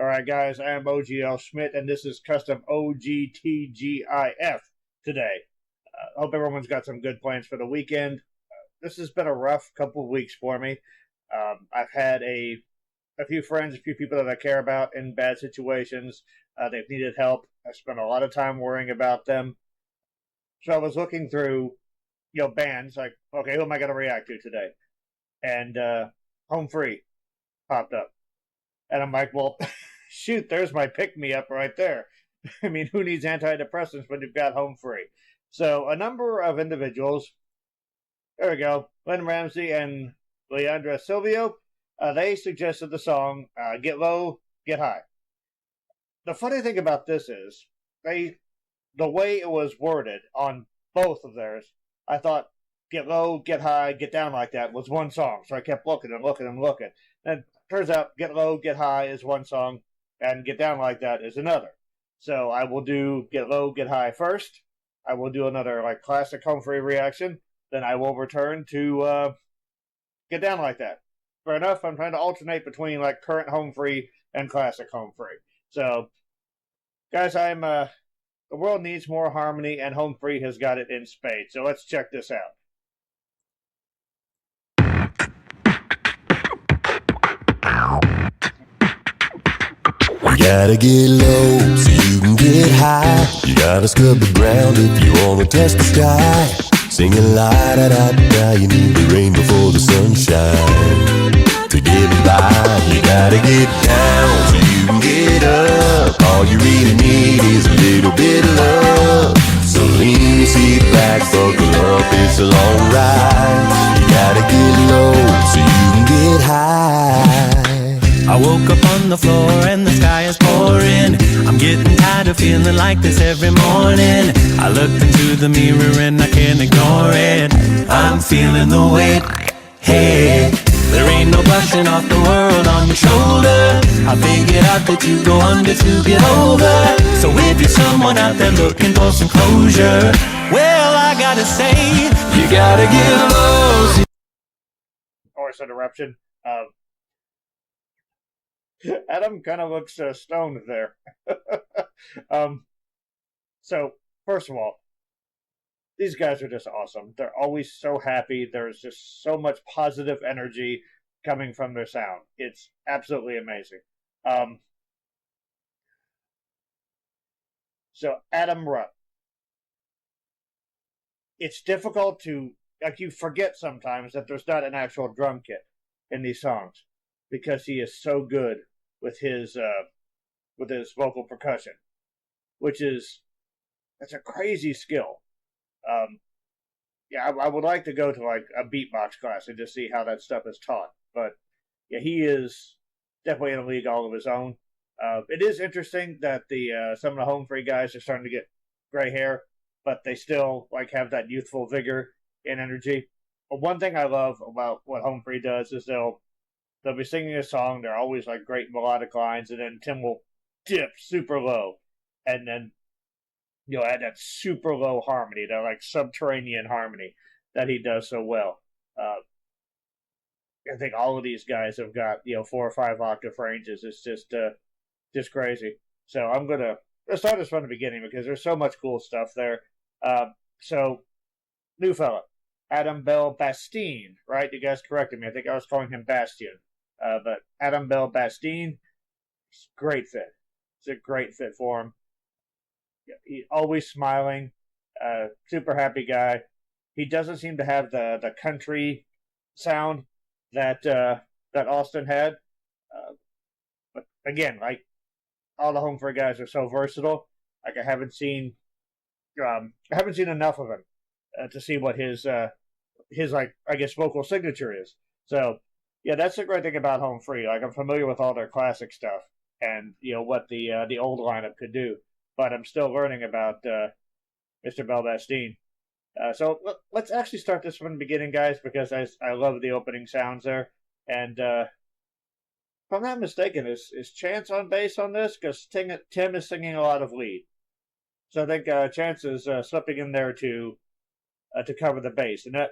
All right, guys, I am OGL Schmitt, and this is custom OGTGIF today. Hope everyone's got some good plans for the weekend. This has been a rough couple of weeks for me. I've had a few friends, a few people that I care about in bad situations. They've needed help. I spent a lot of time worrying about them. So I was looking through, bands, like, okay, who am I going to react to today? And Home Free popped up. And I'm like, well, shoot, there's my pick-me-up right there. I mean, who needs antidepressants when you've got Home Free? So a number of individuals, there we go, Lynn Ramsey and Leandra Silvio, they suggested the song Get Low, Get High. The funny thing about this is, the way it was worded on both of theirs, I thought Get Low, Get High, Get Down Like That was one song. So I kept looking and looking and looking. And turns out Get Low, Get High is one song, and Get Down Like That is another. So I will do Get Low, Get High first. I will do another classic Home Free reaction. Then I will return to Get Down Like That. Fair enough, I'm trying to alternate between current Home Free and classic Home Free. So, guys, the world needs more harmony, and Home Free has got it in spades. So let's check this out. You gotta get low so you can get high. You gotta scrub the ground if you wanna touch the sky. Singing la da da da, you need the rain before the sunshine to get by. You gotta get down so you can get up. All you really need is a little bit of love. So lean, sit back, buckle up, it's a long ride. You gotta get low so you can get high. I woke up on the floor and the sky is pouring. I'm getting tired of feeling like this every morning. I looked into the mirror and I can't ignore it. I'm feeling the weight, hey. There ain't no brushing off the world on your shoulder. I figured out that you go under to get over. So if you're someone out there looking for some closure, well, I gotta say, you gotta get low. Horse interruption. Adam kind of looks stoned there. So, first of all, these guys are just awesome. They're always so happy. There's just so much positive energy coming from their sound. It's absolutely amazing. So, Adam Rutt. It's difficult to, you forget sometimes that there's not an actual drum kit in these songs because he is so good with his vocal percussion, that's a crazy skill. I would like to go to a beatbox class and just see how that stuff is taught. But yeah, he is definitely in a league all of his own. It is interesting that some of the Home Free guys are starting to get gray hair, but they still have that youthful vigor and energy. But one thing I love about what Home Free does is they'll be singing a song. They're always great melodic lines, and then Tim will dip super low, and then add that super low harmony, that subterranean harmony that he does so well. I think all of these guys have got 4 or 5 octave ranges. It's just crazy. So I'm gonna start this from the beginning because there's so much cool stuff there. So new fella, Adam Bell-Bastien, right? You guys corrected me. I think I was calling him Bastien. But Adam Bell-Bastien, great fit. It's a great fit for him. He's always smiling, super happy guy. He doesn't seem to have the country sound that Austin had. But again, all the Home Free guys are so versatile. I haven't seen enough of him to see what his vocal signature is. So. Yeah, that's the great thing about Home Free. I'm familiar with all their classic stuff and what the old lineup could do, but I'm still learning about Mr. Bell-Bastien. So let's actually start this from the beginning, guys, because I love the opening sounds there. And if I'm not mistaken, is Chance on bass on this? Because Tim is singing a lot of lead, so I think Chance is slipping in there to cover the bass, and that.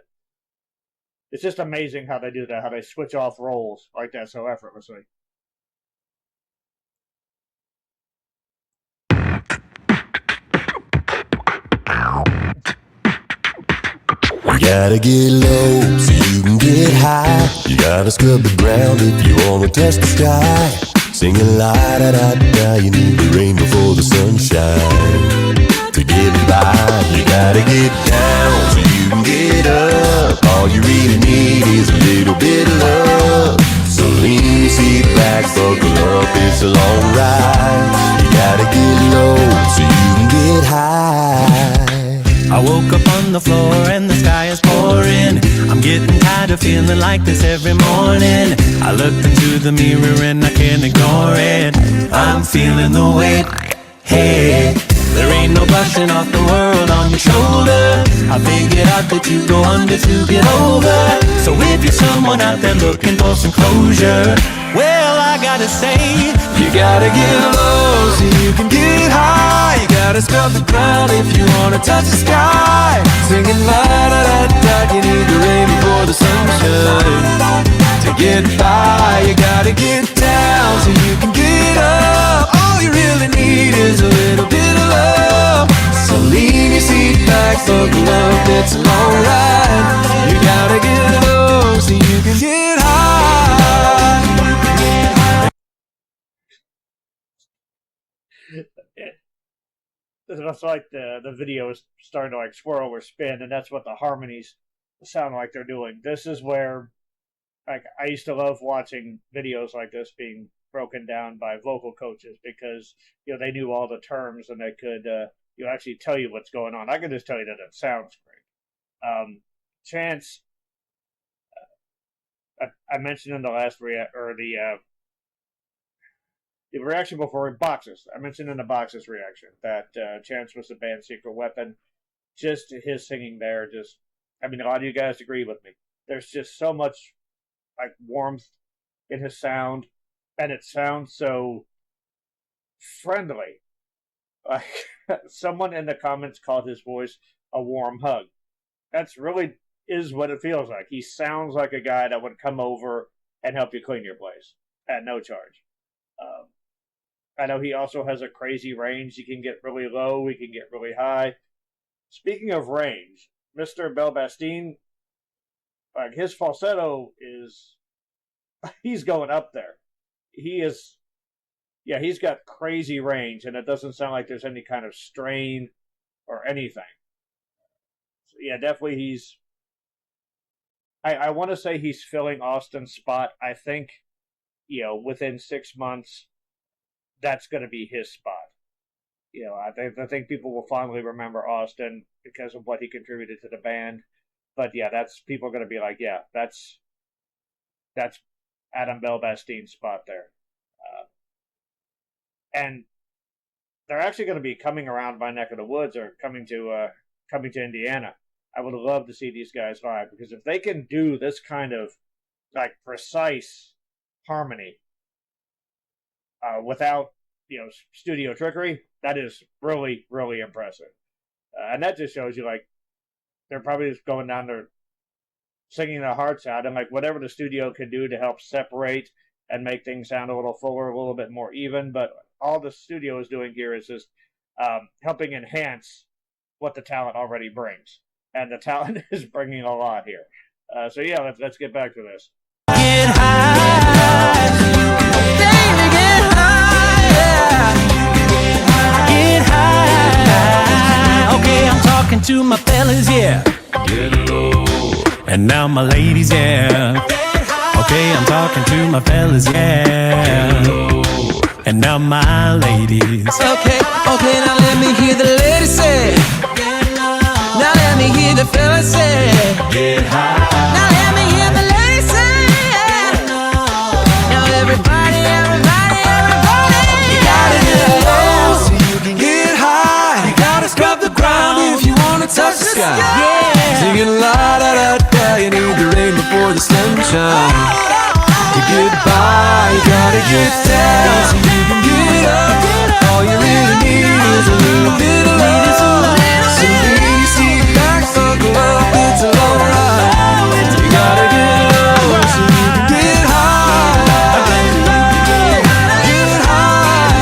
It's just amazing how they do that, how they switch off roles like that so effortlessly. gotta get low so you can get high. You gotta scrub the ground if you wanna touch the sky. Singing la-da-da-da, you need the rain before the sunshine. To get by, you gotta get down so you can get up. All you really need is a little bit of love. So lean your seat back, buckle up, it's a long ride. You gotta get low so you can get high. I woke up on the floor and the sky is pouring. I'm getting tired of feeling like this every morning. I looked into the mirror and I can't ignore it. I'm feeling the weight, hey. There ain't no brushing off the world on your shoulder. I figured out that you go under to get over. So if you're someone out there looking for some closure, well, I gotta say, you gotta get low so you can get high. You gotta scrub the ground if you wanna touch the sky. Singing la-da-da-da, you need the rain before the sunshine. To get by, you gotta get down so you can get up. All you really need is a little bit of love. So lean your seat back, buckle up, it's a long ride. You gotta get low so you can get high. It's like the video is starting to like swirl or spin, and that's what the harmonies sound like they're doing. This is where, like, I used to love watching videos like this being broken down by vocal coaches because, you know, they knew all the terms and they could actually tell you what's going on. I can just tell you that it sounds great. Chance, I mentioned in the last the reaction before boxes. I mentioned in the boxes reaction that Chance was the band's secret weapon. Just his singing there, I mean, a lot of you guys agree with me. There's just so much like warmth in his sound, and it sounds so friendly. Like someone in the comments called his voice a warm hug. That's really is what it feels like. He sounds like a guy that would come over and help you clean your place at no charge. I know he also has a crazy range. He can get really low. He can get really high. Speaking of range, Mr. Bell-Bastien, like his falsetto he's going up there. He's got crazy range, and it doesn't sound like there's any kind of strain or anything. So yeah, definitely I want to say he's filling Austin's spot. I think, you know, within 6 months, that's going to be his spot. You know, I think people will fondly remember Austin because of what he contributed to the band. But yeah, people are going to be like, yeah, that's Adam Bell-Bastien's spot there. And they're actually going to be coming around my neck of the woods or coming to Indiana. I would love to see these guys live because if they can do this kind of like precise harmony without, you know, studio trickery, that is really, really impressive. And that just shows you, like, they're probably just going down there singing their hearts out, and like whatever the studio can do to help separate and make things sound a little fuller, a little bit more even. But all the studio is doing here is just helping enhance what the talent already brings, and the talent is bringing a lot here. So yeah, let's get back to this. Get high, baby, get high, get high. Okay, I'm talking to my fellas, yeah. Get low. And now my ladies, yeah. Okay, I'm talking to my fellas, yeah. And now my ladies. Okay, now let me hear the ladies say. Now let me hear the fellas say. Get high. Now let me hear the ladies say. Now everybody. You gotta get low so you can get high. You gotta scrub the ground if you wanna touch the sky. Yeah. Singing la da da da, you need the rain before the sunshine. To get by, you gotta get down so you can get up. All you really need is a little bit of love. So lean your seat back, buckle up, it's a long ride. You gotta get low so you can get high. Get high.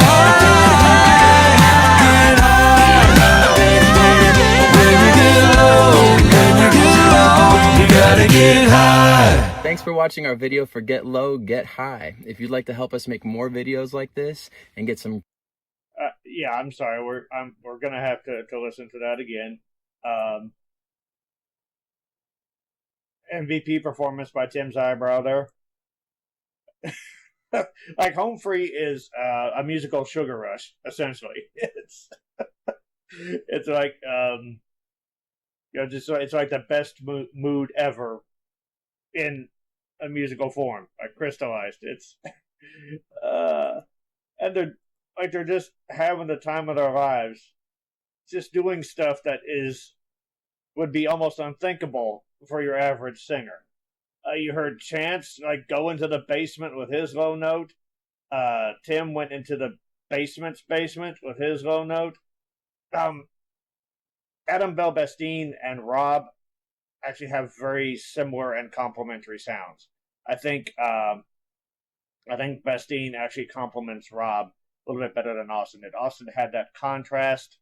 Get high. When you get low, when you get low. watching our video for Get Low, Get High. If you'd like to help us make more videos like this and get some... Yeah, I'm sorry. We're gonna have to listen to that again. MVP performance by Tim's eyebrow there. Like Home Free is a musical sugar rush, essentially. It's like it's like the best mood ever in a musical form, like crystallized. It's and they're just having the time of their lives, just doing stuff that would be almost unthinkable for your average singer. You heard Chance go into the basement with his low note. Tim went into the basement's basement with his low note. Adam Bell-Bastien and Rob actually have very similar and complementary sounds. I think Bastien actually complements Rob a little bit better than Austin did. Austin had that contrast.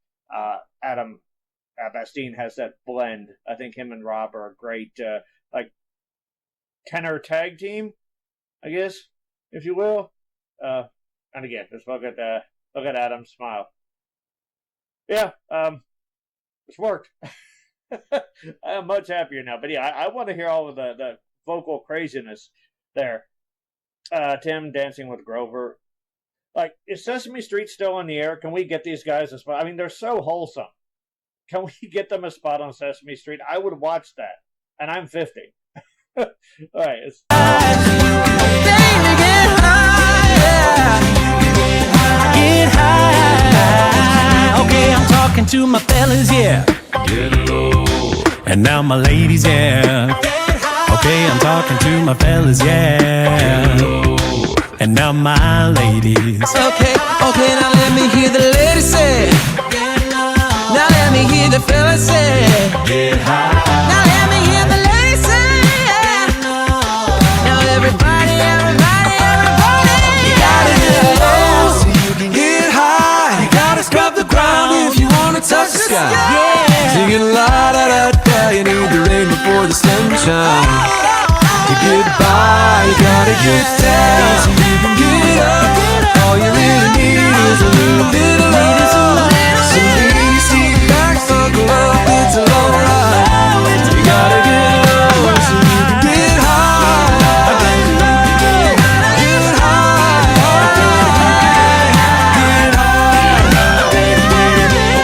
Adam Bastien has that blend. I think him and Rob are a great tenor tag team, I guess, if you will. And again, just look at Adam's smile. Yeah, it's worked. I'm much happier now. But yeah, I want to hear all of the vocal craziness there. Tim dancing with Grover. Is Sesame Street still in the air? Can we get these guys a spot? I mean, they're so wholesome. Can we get them a spot on Sesame Street? I would watch that. And I'm 50. All right. Get high. Okay, I'm talking to my fellas, yeah. Get low. And now my ladies, yeah. Okay, I'm talking to my fellas, yeah. Get low. And now my ladies. Okay, now let me hear the ladies say. Get low. Now let me hear the fellas say. Get high. Now let me hear the ladies say. Get low. Now everybody. You gotta get low so you can get high. You gotta scrub the ground if you wanna touch the sky. Yeah. Singing la da da da. You need the rain before the sunshine. To get by, you gotta get down so you can get up. All you really need is a little bit of love. So ladies, take back, buckle up, it's a long ride. You gotta get low so you can get high. Get high.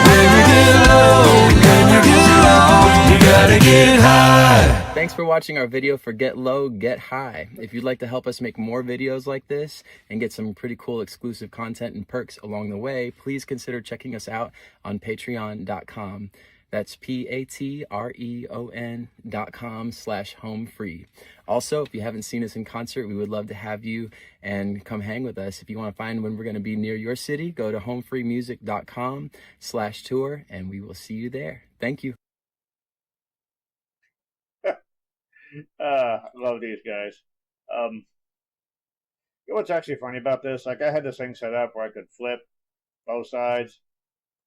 When you get low, you gotta get high. Thanks for watching our video for Get Low, Get High. If you'd like to help us make more videos like this and get some pretty cool exclusive content and perks along the way, please consider checking us out on patreon.com. That's patreon.com/homefree. Also, if you haven't seen us in concert, we would love to have you and come hang with us. If you want to find when we're going to be near your city, go to homefreemusic.com/tour and we will see you there. Thank you. I love these guys. You know what's actually funny about this? I had this thing set up where I could flip both sides.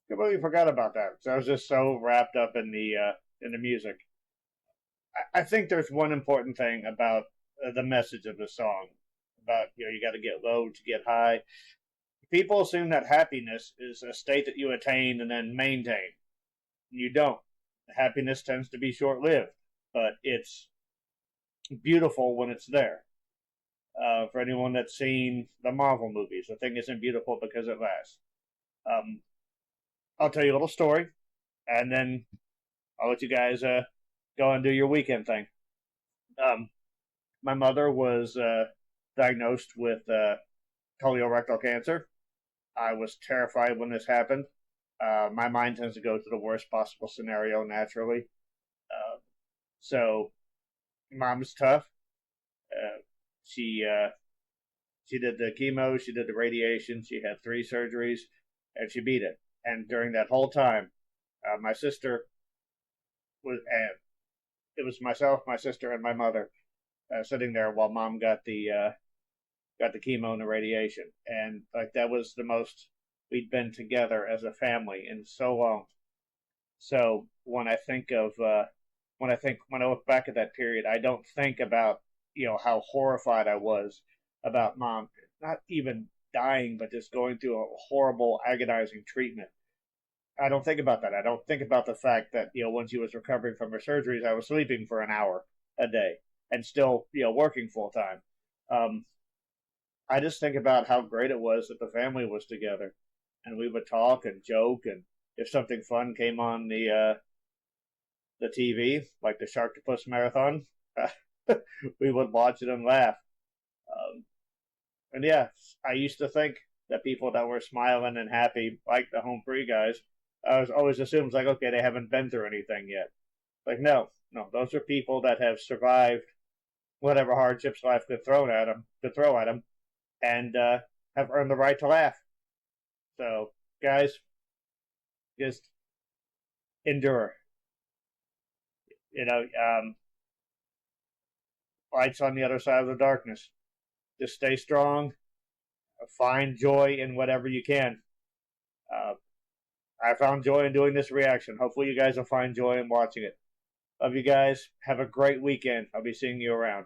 Completely forgot about that because I was just so wrapped up in the music. I think there's one important thing about the message of the song about you got to get low to get high. People assume that happiness is a state that you attain and then maintain. You don't. Happiness tends to be short-lived, but it's beautiful when it's there. For anyone that's seen the Marvel movies, the thing isn't beautiful because it lasts. I'll tell you a little story, and then I'll let you guys go and do your weekend thing. My mother was diagnosed with colorectal cancer. I was terrified when this happened. My mind tends to go to the worst possible scenario naturally. So Mom's tough. She did the chemo, she did the radiation, she had 3 surgeries, and she beat it. And during that whole time, my sister was, it was myself, my sister, and my mother sitting there while Mom got the chemo and the radiation. And that was the most we'd been together as a family in so long. So when I look back at that period, I don't think about how horrified I was about Mom, not even dying, but just going through a horrible, agonizing treatment. I don't think about that. I don't think about the fact that, when she was recovering from her surgeries, I was sleeping for an hour a day and still, working full time. I just think about how great it was that the family was together and we would talk and joke. And if something fun came on the TV, like the Sharktopus Marathon, we would watch it and laugh. And yeah, I used to think that people that were smiling and happy, like the home free guys, I was always assumed like, okay, they haven't been through anything yet. Like, no, those are people that have survived whatever hardships life could throw at them, and have earned the right to laugh. So, guys, just endure. Light's on the other side of the darkness. Just stay strong. Find joy in whatever you can. I found joy in doing this reaction. Hopefully you guys will find joy in watching it. Love you guys. Have a great weekend. I'll be seeing you around.